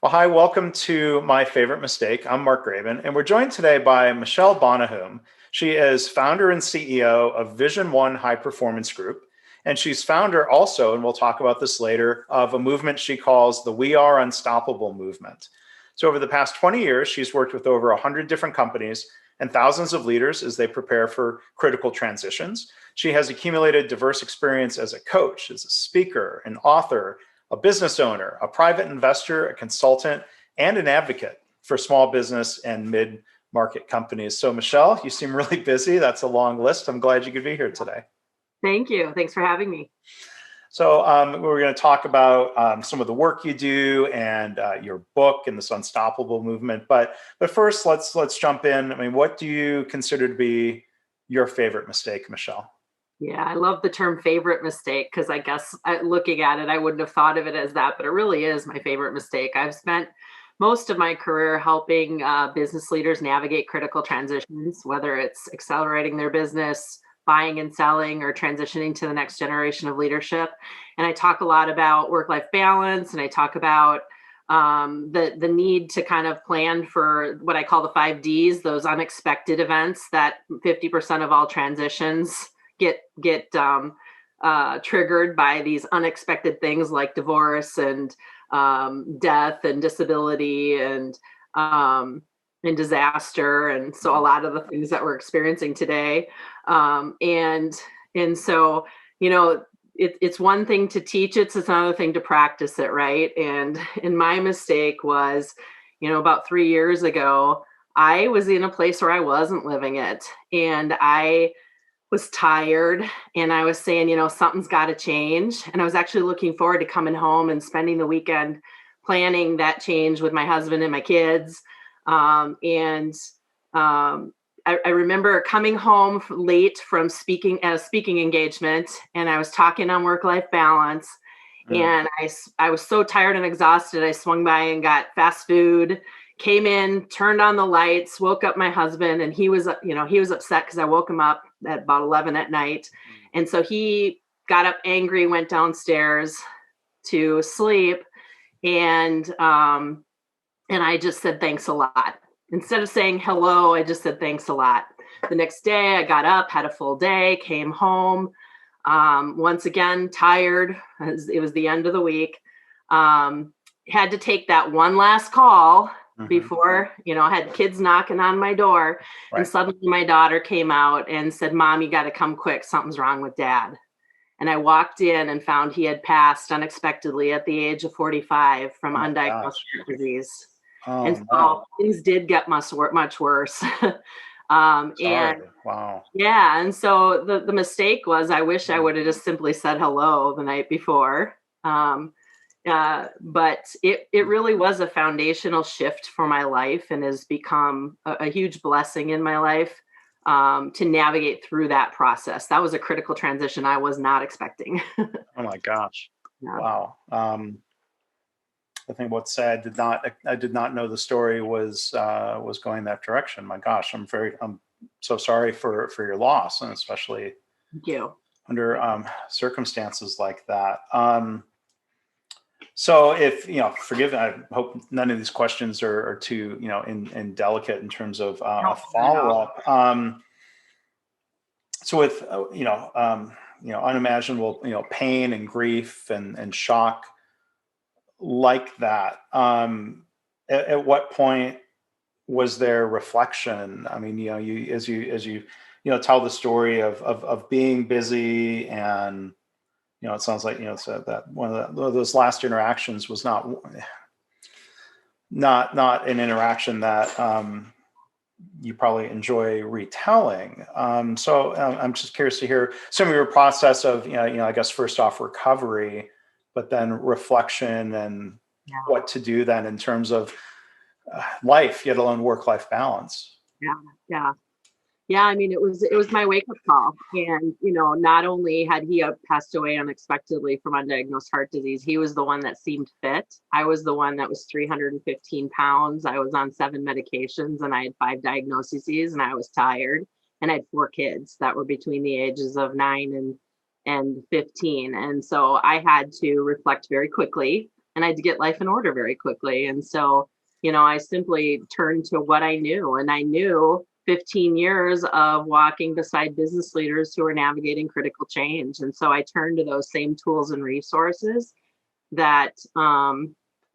Well, hi, welcome to My Favorite Mistake. I'm Mark Graban, and we're joined today by Michelle Bonahoom. She is founder and CEO of VisionOne High Performance Group, and she's founder also, and we'll talk about this later, of a movement she calls the We Are Unstoppable movement. So over the past 20 years, she's worked with over 100 different companies and thousands of leaders as they prepare for critical transitions. She has accumulated diverse experience as a coach, as a speaker, an author, a business owner, a private investor, a consultant, and an advocate for small business and mid-market companies. So Michelle, you seem really busy. That's a long list. I'm glad you could be here today. Thank you. Thanks for having me. So we're going to talk about some of the work you do and your book and this unstoppable movement. But first, let's jump in. I mean, what do you consider to be your favorite mistake, Michelle? Yeah, I love the term favorite mistake because I guess looking at it, I wouldn't have thought of it as that, but it really is my favorite mistake. I've spent most of my career helping business leaders navigate critical transitions, whether it's accelerating their business, buying and selling, or transitioning to the next generation of leadership. And I talk a lot about work-life balance, and I talk about the need to kind of plan for what I call the 5 Ds, those unexpected events that 50% of all transitions get triggered by these unexpected things like divorce and death and disability and disaster, and so a lot of the things that we're experiencing today. And so it's one thing to teach it, it's another thing to practice it, right? And my mistake was, about 3 years ago, I was in a place where I wasn't living it, and I was tired, and I was saying, something's got to change. And I was actually looking forward to coming home and spending the weekend planning that change with my husband and my kids. I remember coming home late from speaking at a speaking engagement, and I was talking on work-life balance. And I was so tired and exhausted. I swung by and got fast food, came in, turned on the lights, woke up my husband, and he was upset because I woke him up at about 11 at night. And so he got up angry, went downstairs to sleep. And I just said, thanks a lot. Instead of saying hello, I just said, thanks a lot. The next day I got up, had a full day, came home. Once again, tired. It was the end of the week. Had to take that one last call before, I had kids knocking on my door. Right. And suddenly my daughter came out and said, Mom, you got to come quick. Something's wrong with Dad. And I walked in and found he had passed unexpectedly at the age of 45 from undiagnosed heart disease. And so things did get much worse. And wow. Yeah. And so the mistake was, I wish I would have just simply said hello the night before. But it really was a foundational shift for my life, and has become a huge blessing in my life to navigate through that process. That was a critical transition I was not expecting. Oh my gosh. Yeah. Wow. I think what's sad, I did not know the story was going that direction. My gosh, I'm so sorry for your loss, and especially Thank you. under circumstances like that. So if, forgive me, I hope none of these questions are too, indelicate in terms of a follow-up. So with, unimaginable, pain and grief and shock like that, at what point was there reflection? I mean, you as you tell the story of being busy, and it sounds like so that one of those last interactions was not an interaction that you probably enjoy retelling. So I'm just curious to hear some of your process of I guess first off recovery, but then reflection and what to do then in terms of life, yet alone work-life balance. Yeah. I mean, it was my wake-up call. And, not only had he passed away unexpectedly from undiagnosed heart disease, he was the one that seemed fit. I was the one that was 315 pounds. I was on 7 medications, and I had 5 diagnoses, and I was tired. And I had 4 kids that were between the ages of 9 and 15. And so I had to reflect very quickly and I had to get life in order very quickly. And so, I simply turned to what I knew, and I knew 15 years of walking beside business leaders who are navigating critical change. And so I turned to those same tools and resources that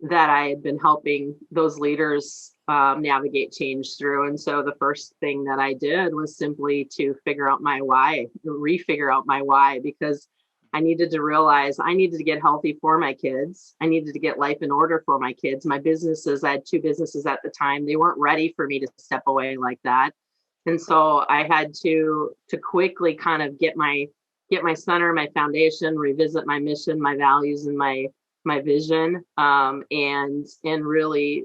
that I had been helping those leaders navigate change through. And so the first thing that I did was simply to figure out my why, refigure out my why, because I needed to realize I needed to get healthy for my kids. I needed to get life in order for my kids. My businesses, I had two businesses at the time. They weren't ready for me to step away like that. And so I had to quickly kind of get my center, my foundation, revisit my mission, my values, and my vision, and really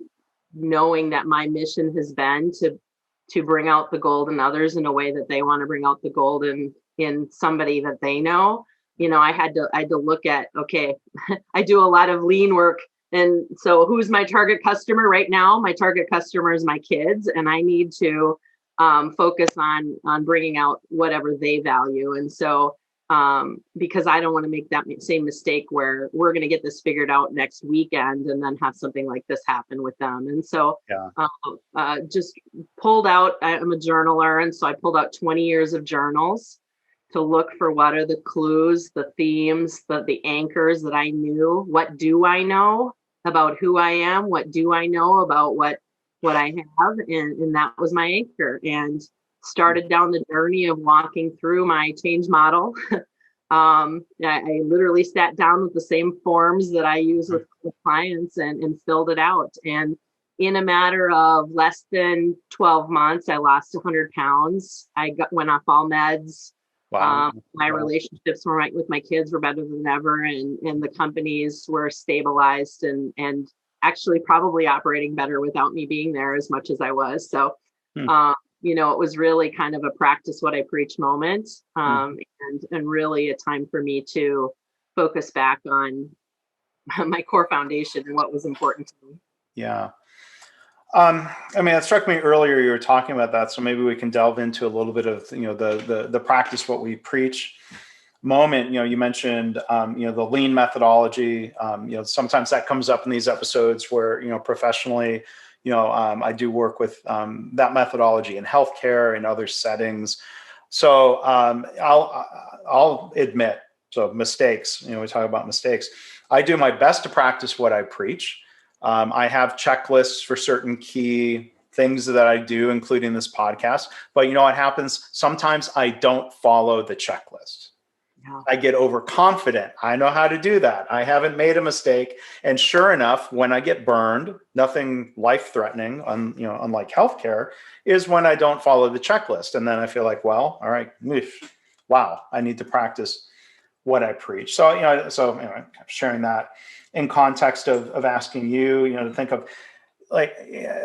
knowing that my mission has been to bring out the gold in others in a way that they want to bring out the gold in somebody that they know. I had to look at, okay, I do a lot of lean work. And so who's my target customer right now? My target customer is my kids, and I need to focus on bringing out whatever they value. And so because I don't want to make that same mistake where we're going to get this figured out next weekend and then have something like this happen with them. And so just pulled out, I'm a journaler. And so I pulled out 20 years of journals to look for what are the clues, the themes, the anchors that I knew. What do I know about who I am? What do I know about what I have? And that was my anchor. And started down the journey of walking through my change model. I literally sat down with the same forms that I use with clients and filled it out. And in a matter of less than 12 months, I lost 100 pounds. Went off all meds. Wow. My relationships with my kids were better than ever, and the companies were stabilized and actually probably operating better without me being there as much as I was. So, it was really kind of a practice what I preach moment, and really a time for me to focus back on my core foundation and what was important to me. Yeah. It struck me earlier you were talking about that, so maybe we can delve into a little bit of the practice what we preach moment. You mentioned the lean methodology. Sometimes that comes up in these episodes where professionally, I do work with that methodology in healthcare and other settings. So I'll admit, so mistakes. We talk about mistakes. I do my best to practice what I preach. I have checklists for certain key things that I do, including this podcast. But you know what happens? Sometimes I don't follow the checklist. No. I get overconfident. I know how to do that. I haven't made a mistake. And sure enough, when I get burned, nothing life-threatening, unlike healthcare, is when I don't follow the checklist. And then I feel like, well, all right, wow, I need to practice what I preach. So, anyway, sharing that in context of asking you, to think of like,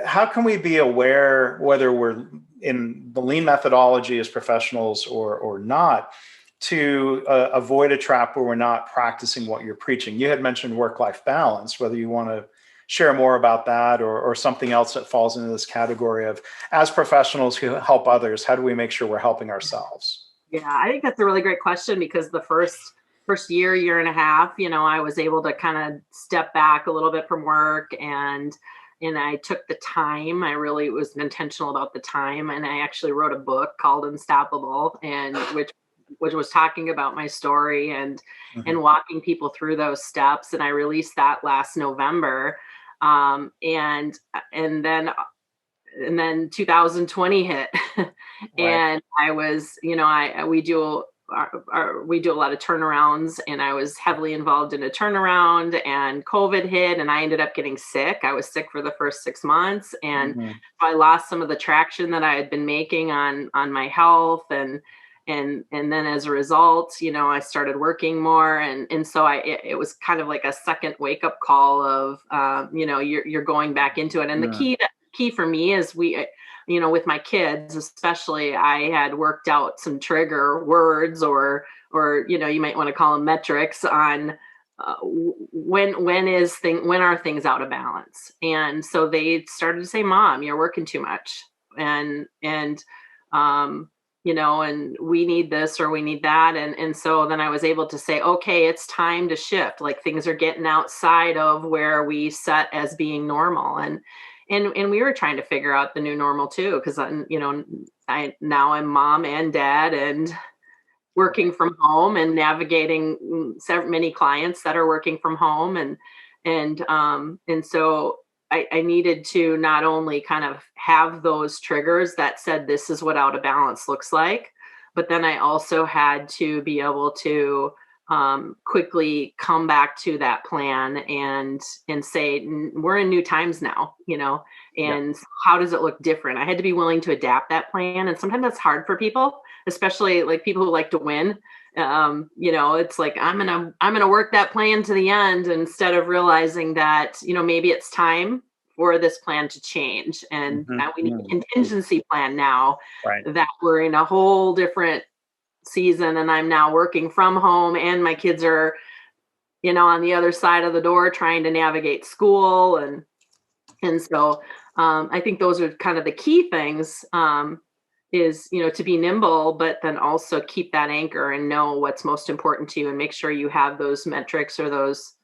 how can we be aware whether we're in the lean methodology as professionals or not, to avoid a trap where we're not practicing what you're preaching? You had mentioned work-life balance, whether you want to share more about that or something else that falls into this category of, as professionals who help others, how do we make sure we're helping ourselves? Yeah, I think that's a really great question, because the first year and a half, I was able to kind of step back a little bit from work, and I took the time. I really was intentional about the time, and I actually wrote a book called Unstoppable, and which was talking about my story and walking people through those steps. And I released that last November, and then 2020 hit, and I was, we do a lot of turnarounds, and I was heavily involved in a turnaround, and COVID hit, and I ended up getting sick. I was sick for the first 6 months, and I lost some of the traction that I had been making on my health, and then as a result, I started working more, and so it was kind of like a second wake up call of, you're going back into it. And the key for me is with my kids, especially, I had worked out some trigger words or you might want to call them metrics on when are things out of balance. And so they started to say, "Mom, you're working too much." And and we need this or we need that. And so then I was able to say, okay, it's time to shift. Like things are getting outside of where we set as being normal. And we were trying to figure out the new normal too, because I'm mom and dad and working from home and navigating many clients that are working from home. And so I needed to not only kind of have those triggers that said, this is what out of balance looks like, but then I also had to be able to quickly come back to that plan and say, we're in new times now, Yeah. and how does it look different? I had to be willing to adapt that plan. And sometimes that's hard for people, especially like people who like to win. It's like, I'm gonna work that plan to the end, instead of realizing that, maybe it's time for this plan to change. And Hmm. now we need a contingency plan now Right. that we're in a whole different season, and I'm now working from home and my kids are, on the other side of the door trying to navigate school. And so I think those are kind of the key things, is, to be nimble, but then also keep that anchor and know what's most important to you, and make sure you have those metrics or those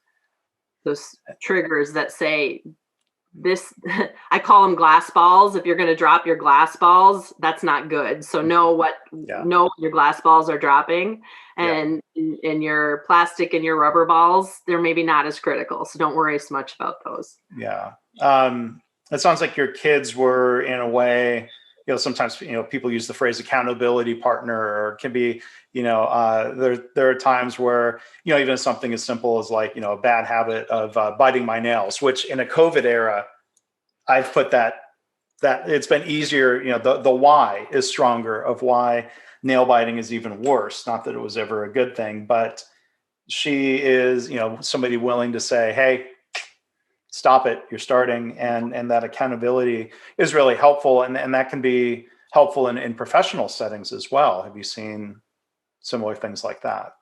triggers that say this. I call them glass balls. If you're going to drop your glass balls, that's not good. So Yeah. know when your glass balls are dropping, Yeah. and in your plastic and your rubber balls, they're maybe not as critical. So don't worry so much about those. Yeah. It sounds like your kids were, in a way, sometimes, people use the phrase accountability partner, or it can be, there are times where, even something as simple as like, a bad habit of biting my nails, which in a COVID era, I've put that it's been easier, the why is stronger of why nail biting is even worse. Not that it was ever a good thing, but she is, somebody willing to say, hey, stop it, you're starting. And that accountability is really helpful, and that can be helpful in professional settings as well. Have you seen similar things like that?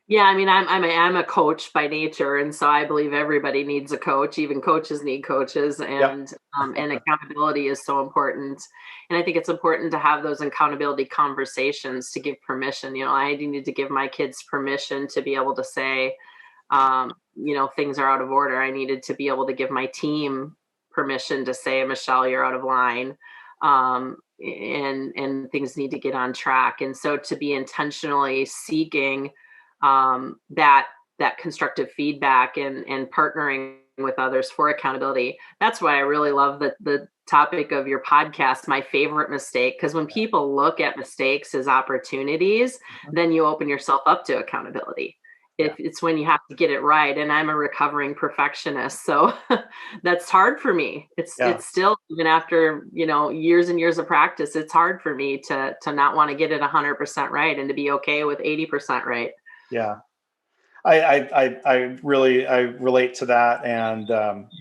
Yeah, I mean, I'm a coach by nature, and so I believe everybody needs a coach. Even coaches need coaches, Yep. and accountability is so important. And I think it's important to have those accountability conversations to give permission. I need to give my kids permission to be able to say, things are out of order. I needed to be able to give my team permission to say, Michelle, you're out of line. And things need to get on track. And so to be intentionally seeking that constructive feedback and partnering with others for accountability. That's why I really love the topic of your podcast, my favorite mistake, because when people look at mistakes as opportunities, then you open yourself up to accountability. Yeah. If it's when you have to get it right, and I'm a recovering perfectionist, so that's hard for me. Yeah. It's still, even after years and years of practice, it's hard for me to not want to get it 100% right, and to be okay with 80% right. Yeah. I really, I relate to that. And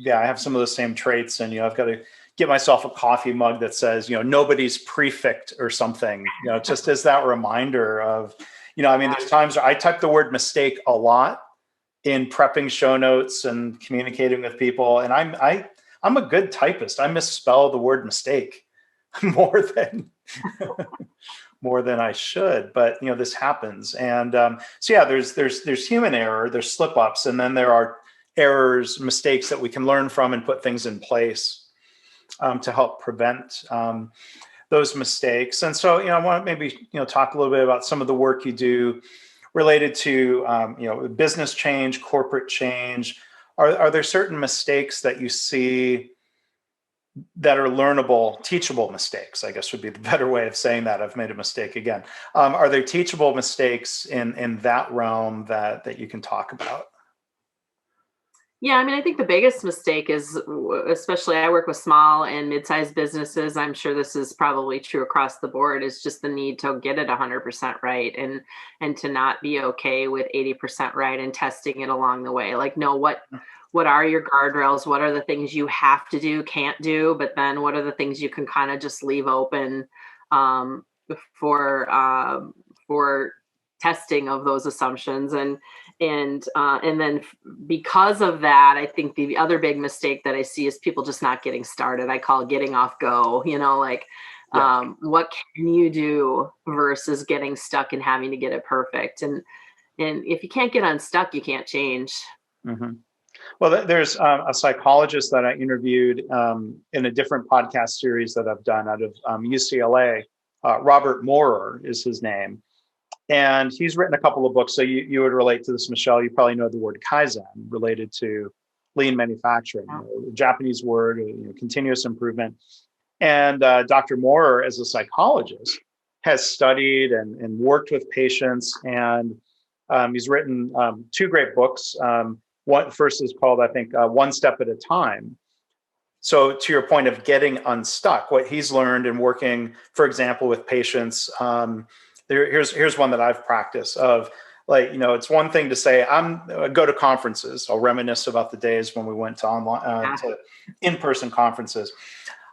yeah, I have some of those same traits. And, I've got to get myself a coffee mug that says, nobody's perfect or something, just as that reminder of, I mean, there's times I type the word mistake a lot in prepping show notes and communicating with people. And I'm a good typist. I misspell the word mistake more than more than I should, but this happens. And so yeah, there's human error, there's slip ups, and then there are errors, mistakes that we can learn from and put things in place to help prevent those mistakes. And so I want to maybe talk a little bit about some of the work you do related to business change, corporate change. Are there certain mistakes that you see that are learnable, teachable mistakes, I guess would be the better way of saying that? I've made a mistake again. Are there teachable mistakes in that realm that you can talk about? Yeah, I mean, I think the biggest mistake is, especially I work with small and mid-sized businesses. I'm sure this is probably true across the board, is just the need to get it 100% right, and to not be okay with 80% right, and testing it along the way. Like, know what are your guardrails? What are the things you have to do, can't do? But then what are the things you can kind of just leave open, um, for testing of those assumptions. And then because of that, I think the other big mistake that I see is people just not getting started. I call it getting off go, like Yeah. What can you do versus getting stuck and having to get it perfect? And if you can't get unstuck, you can't change. Hmm. Well, there's a psychologist that I interviewed in a different podcast series that I've done out of UCLA. Robert Moorer is his name. And he's written a couple of books. So you would relate to this, Michelle. You probably know the word Kaizen related to lean manufacturing, Yeah. a Japanese word, continuous improvement. And Dr. Moorer, as a psychologist, has studied and worked with patients. And he's written two great books. One first is called, I think, One Step at a Time. So to your point of getting unstuck, what he's learned in working, for example, with patients, here's one that I've practiced of, like, it's one thing to say go to conferences. I'll reminisce about the days when we went to online to in-person conferences.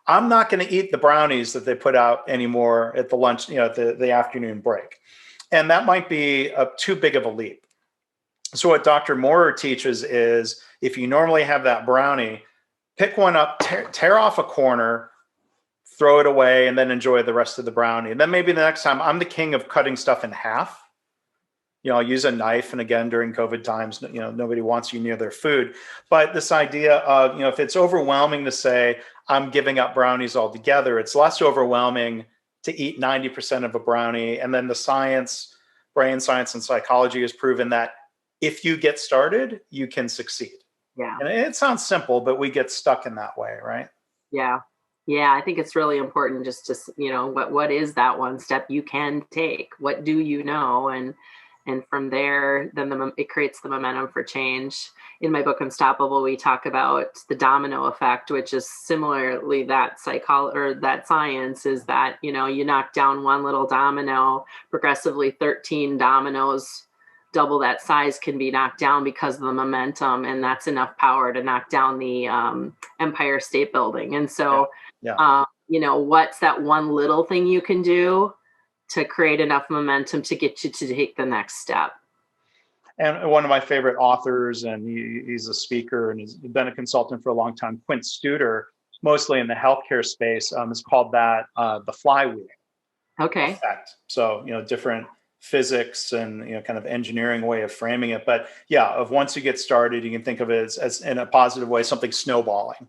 I'm not going to eat the brownies that they put out anymore at the lunch, at the afternoon break. And that might be too big of a leap. So what Dr. Moorer teaches is, if you normally have that brownie, pick one up, tear off a corner, throw it away, and then enjoy the rest of the brownie. And then maybe the next time, I'm the king of cutting stuff in half. I'll use a knife. And again, during COVID times, nobody wants you near their food. But this idea of, if it's overwhelming to say, I'm giving up brownies altogether, it's less overwhelming to eat 90% of a brownie. And then the science, brain science and psychology has proven that if you get started, you can succeed. Yeah. And it sounds simple, but we get stuck in that way, right? Yeah. Yeah. I think it's really important just to, what is that one step you can take? What do you know? And from there, then it creates the momentum for change. In my book, Unstoppable, we talk about the domino effect, which is similarly that psychology or that science is that, you knock down one little domino, progressively 13 dominoes double that size can be knocked down because of the momentum, and that's enough power to knock down the Empire State Building. And so, what's that one little thing you can do to create enough momentum to get you to take the next step? And one of my favorite authors, and he's a speaker and he's been a consultant for a long time, Quint Studer, mostly in the healthcare space, is called that the flywheel effect. So, different physics and kind of engineering way of framing it, but of once you get started, you can think of it as in a positive way, something snowballing.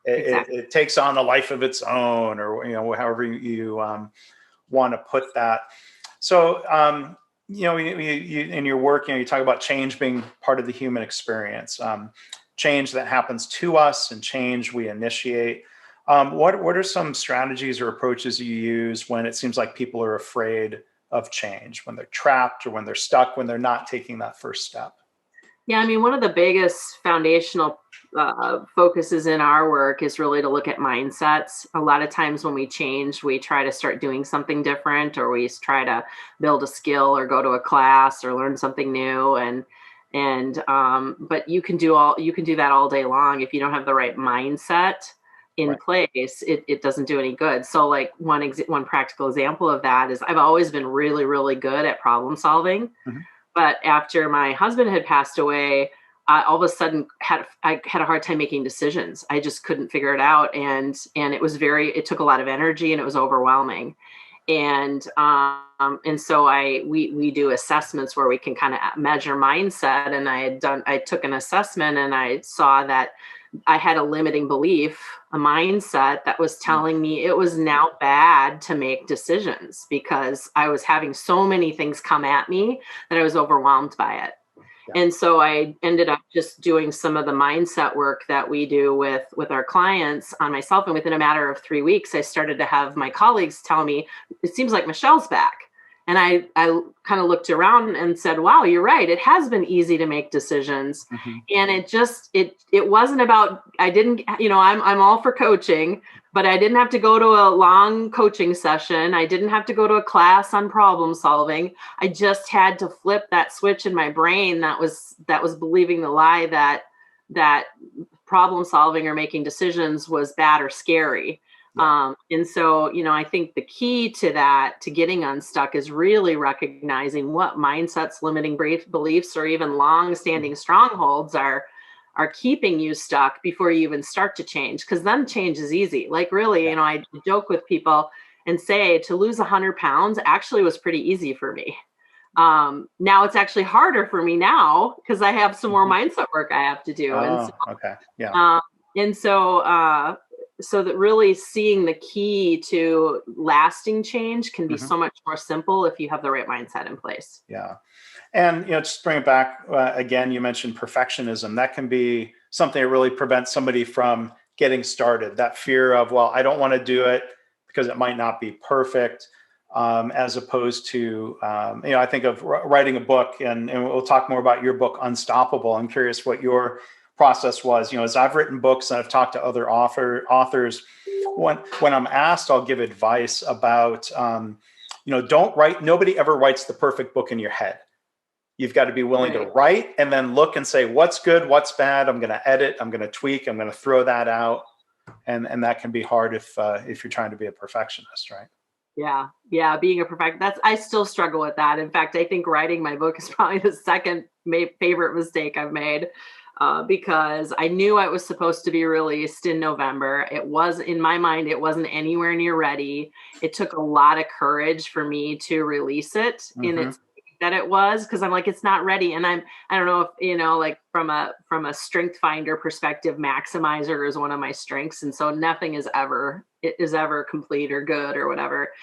Exactly. It takes on a life of its own, or however you want to put that. So you in your work, you talk about change being part of the human experience, change that happens to us and change we initiate. What are some strategies or approaches you use when it seems like people are afraid of change, when they're trapped or when they're stuck, when they're not taking that first step? Yeah, I mean, one of the biggest foundational focuses in our work is really to look at mindsets. A lot of times when we change, we try to start doing something different, or we try to build a skill or go to a class or learn something new. But you can do that all day long. If you don't have the right mindset in place, it doesn't do any good. So like one practical example of that is I've always been really, really good at problem solving. Mm-hmm. But after my husband had passed away, I all of a sudden I had a hard time making decisions. I just couldn't figure it out. And it took a lot of energy and it was overwhelming. And so we do assessments where we can kind of measure mindset. And I took an assessment and I saw that I had a limiting belief, a mindset that was telling me it was now bad to make decisions because I was having so many things come at me that I was overwhelmed by it. Yeah. And so I ended up just doing some of the mindset work that we do with our clients on myself. And within a matter of 3 weeks, I started to have my colleagues tell me, it seems like Michelle's back. And I kind of looked around and said, wow, you're right. It has been easy to make decisions. Mm-hmm. And it wasn't about, I'm all for coaching, but I didn't have to go to a long coaching session. I didn't have to go to a class on problem solving. I just had to flip that switch in my brain that was believing the lie that problem solving or making decisions was bad or scary. Yeah. And so, I think the key to that, to getting unstuck, is really recognizing what mindsets, limiting beliefs, or even long-standing strongholds are keeping you stuck before you even start to change. Because then change is easy. Like really, I joke with people, and say to lose 100 pounds actually was pretty easy for me. Now it's actually harder for me now because I have some more Mhm. mindset work I have to do. Oh, okay. Yeah. Um, and so, so that really seeing the key to lasting change can be Hmm. so much more simple if you have the right mindset in place. Yeah. And just bring it back again. You mentioned perfectionism. That can be something that really prevents somebody from getting started. That fear of, well, I don't want to do it because it might not be perfect. As opposed to, I think of writing a book, and we'll talk more about your book, Unstoppable. I'm curious what your process was. As I've written books and I've talked to other authors, when I'm asked, I'll give advice about, don't write. Nobody ever writes the perfect book in your head. You've got to be willing to Right. write and then look and say, what's good, what's bad. I'm going to edit. I'm going to tweak. I'm going to throw that out, and that can be hard if you're trying to be a perfectionist, right? Yeah. Yeah. Being a perfect, I still struggle with that. In fact, I think writing my book is probably the second favorite mistake I've made. Because I knew it was supposed to be released in November. It was, in my mind, it wasn't anywhere near ready. It took a lot of courage for me to release it in Mm-hmm. its that it was, because I'm like, it's not ready. And I don't know if, like from a strength finder perspective, maximizer is one of my strengths. And so nothing is ever complete or good or whatever.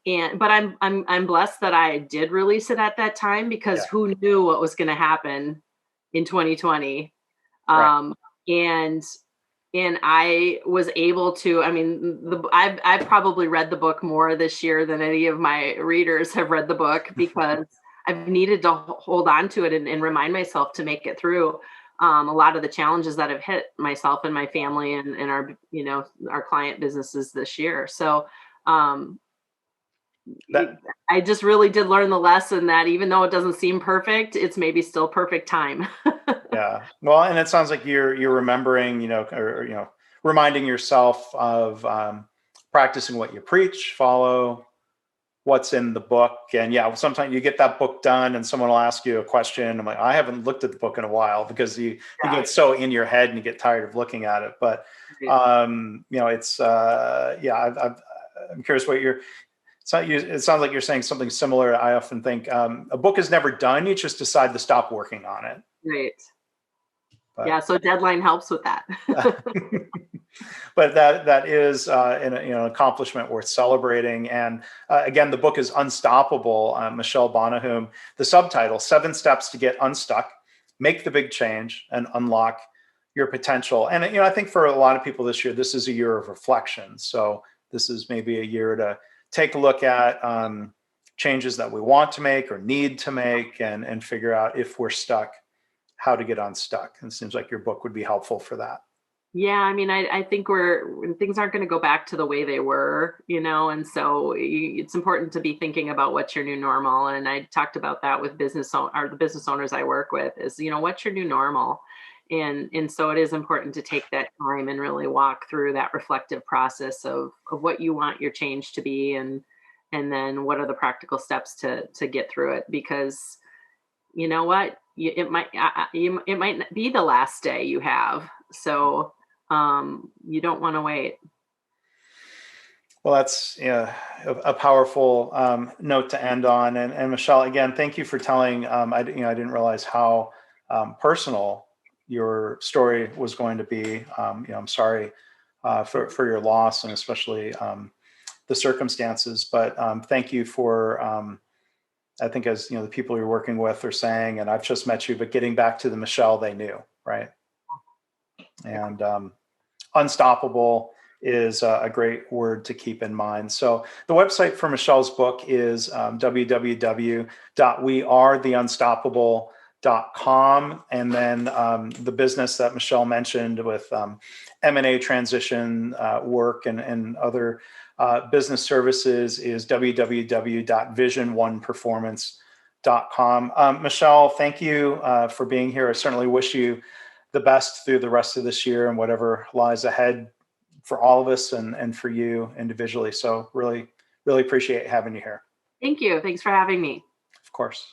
But I'm blessed that I did release it at that time, because Yeah. who knew what was going to happen in 2020. Right. um and and I was able to, I mean, I've probably read the book more this year than any of my readers have read the book, because I've needed to hold on to it and remind myself to make it through a lot of the challenges that have hit myself and my family and our, our client businesses this year. So um That I just really did learn the lesson that even though it doesn't seem perfect, it's maybe still perfect time. Yeah. Well, and it sounds like you're remembering, or reminding yourself of practicing what you preach, follow what's in the book. And yeah, sometimes you get that book done and someone will ask you a question. I'm like, I haven't looked at the book in a while, because you Yeah. get so in your head and you get tired of looking at it. But it's yeah, I'm curious what you're. It sounds like you're saying something similar. I often think a book is never done. You just decide to stop working on it. Right. But Yeah, so deadline helps with that. but that is an accomplishment worth celebrating. And again, the book is Unstoppable. Michelle Bonahoom. The subtitle: 7 Steps to Get Unstuck, Make the Big Change, and Unlock Your Potential. And I think for a lot of people this year, this is a year of reflection. So this is maybe a year to take a look at changes that we want to make or need to make, and figure out, if we're stuck, how to get unstuck. And it seems like your book would be helpful for that. Yeah, I mean, I think when things aren't going to go back to the way they were, and so it's important to be thinking about what's your new normal. And I talked about that with the business owners I work with, is, what's your new normal? And so it is important to take that time and really walk through that reflective process of what you want your change to be, and then what are the practical steps to get through it. Because you know what, it might not be the last day you have. So you don't want to wait. Well, that's, a powerful note to end on. And Michelle, again, thank you for telling. I didn't realize how personal your story was going to be. I'm sorry for your loss, and especially the circumstances. But thank you for, I think, as the people you're working with are saying, and I've just met you, but getting back to the Michelle they knew, right? And unstoppable is a great word to keep in mind. So the website for Michelle's book is www.wearetheunstoppable.com. And then the business that Michelle mentioned with M&A transition work and other business services is www.VisionOnePerformance.com. Michelle, thank you for being here. I certainly wish you the best through the rest of this year and whatever lies ahead for all of us, and for you individually. So really, really appreciate having you here. Thank you. Thanks for having me. Of course.